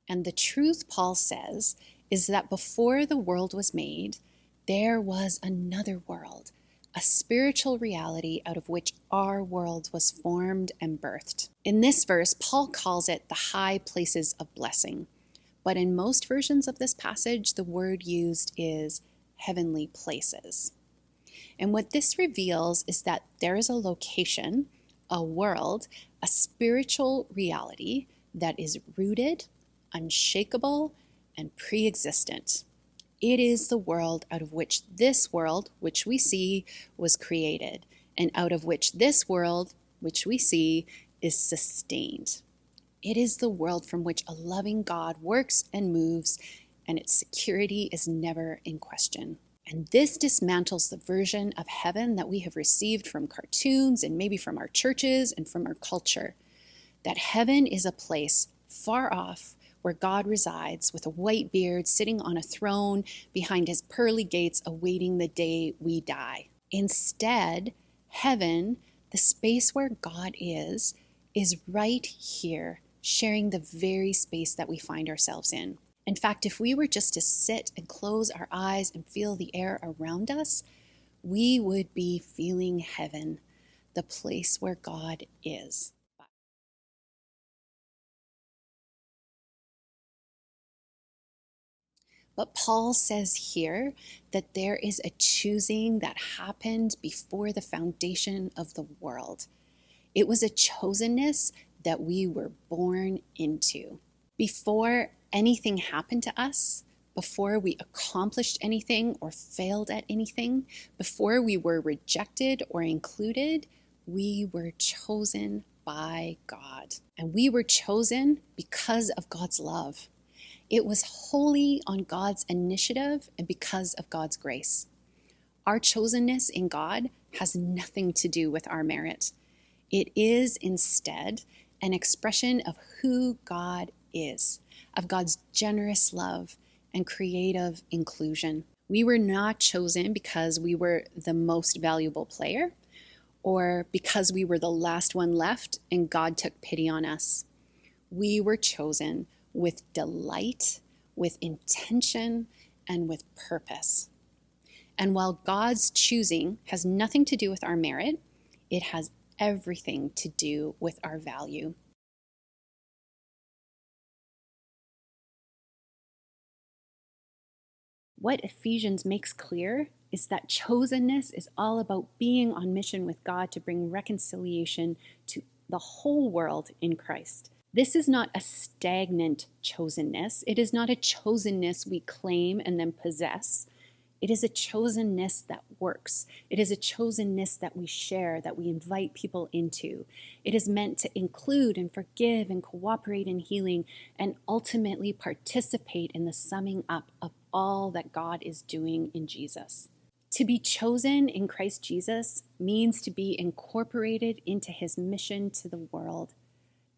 And the truth, Paul says, is that before the world was made, there was another world, a spiritual reality out of which our world was formed and birthed. In this verse, Paul calls it the high places of blessing. But in most versions of this passage, the word used is heavenly places. And what this reveals is that there is a location, a world, a spiritual reality that is rooted, unshakable, and pre-existent. It is the world out of which this world, which we see, was created, and out of which this world, which we see, is sustained. It is the world from which a loving God works and moves, and its security is never in question. And this dismantles the version of heaven that we have received from cartoons and maybe from our churches and from our culture. That heaven is a place far off where God resides with a white beard sitting on a throne behind his pearly gates awaiting the day we die. Instead, heaven, the space where God is right here, sharing the very space that we find ourselves in. In fact, if we were just to sit and close our eyes and feel the air around us, we would be feeling heaven, the place where God is. But Paul says here that there is a choosing that happened before the foundation of the world. It was a chosenness that we were born into. Before anything happened to us, before we accomplished anything or failed at anything, before we were rejected or included, we were chosen by God. And we were chosen because of God's love. It was wholly on God's initiative and because of God's grace. Our chosenness in God has nothing to do with our merit. It is instead an expression of who God is, of God's generous love and creative inclusion. We were not chosen because we were the most valuable player or because we were the last one left and God took pity on us. We were chosen with delight, with intention, and with purpose. And while God's choosing has nothing to do with our merit, it has everything to do with our value. What Ephesians makes clear is that chosenness is all about being on mission with God to bring reconciliation to the whole world in Christ. This is not a stagnant chosenness. It is not a chosenness we claim and then possess. It is a chosenness that works. It is a chosenness that we share, that we invite people into. It is meant to include and forgive and cooperate in healing and ultimately participate in the summing up of all that God is doing in Jesus. To be chosen in Christ Jesus means to be incorporated into his mission to the world,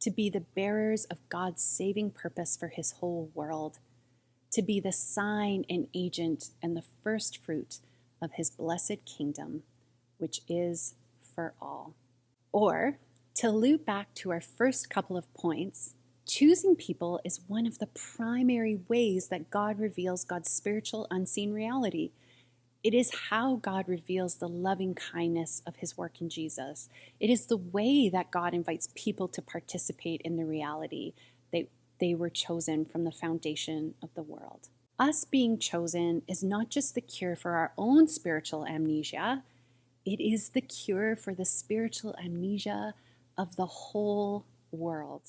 to be the bearers of God's saving purpose for his whole world, to be the sign and agent and the first fruit of his blessed kingdom, which is for all. Or, to loop back to our first couple of points, choosing people is one of the primary ways that God reveals God's spiritual unseen reality. It is how God reveals the loving kindness of his work in Jesus. It is the way that God invites people to participate in the reality that they were chosen from the foundation of the world. Us being chosen is not just the cure for our own spiritual amnesia, it is the cure for the spiritual amnesia of the whole world.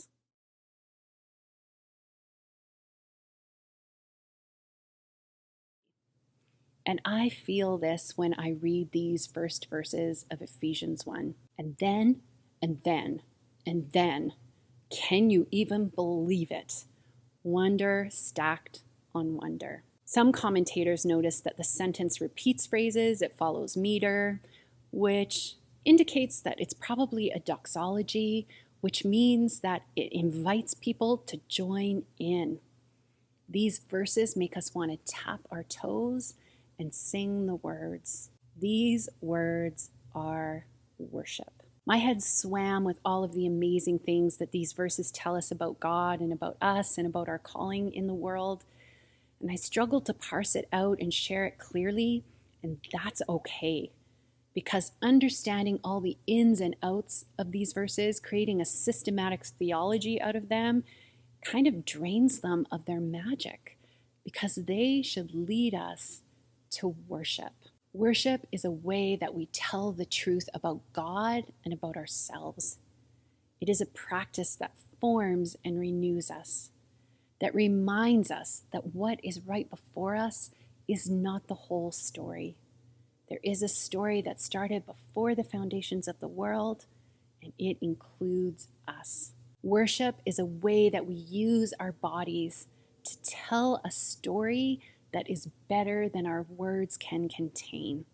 And I feel this when I read these first verses of Ephesians 1. And then, and then, and then, can you even believe it? Wonder stacked on wonder. Some commentators notice that the sentence repeats phrases, it follows meter, which indicates that it's probably a doxology, which means that it invites people to join in. These verses make us want to tap our toes and sing the words. These words are worship. My head swam with all of the amazing things that these verses tell us about God and about us and about our calling in the world. And I struggled to parse it out and share it clearly, and that's okay. Because understanding all the ins and outs of these verses, creating a systematic theology out of them, kind of drains them of their magic, because they should lead us to worship. Worship is a way that we tell the truth about God and about ourselves. It is a practice that forms and renews us, that reminds us that what is right before us is not the whole story. There is a story that started before the foundations of the world, and it includes us. Worship is a way that we use our bodies to tell a story that is better than our words can contain.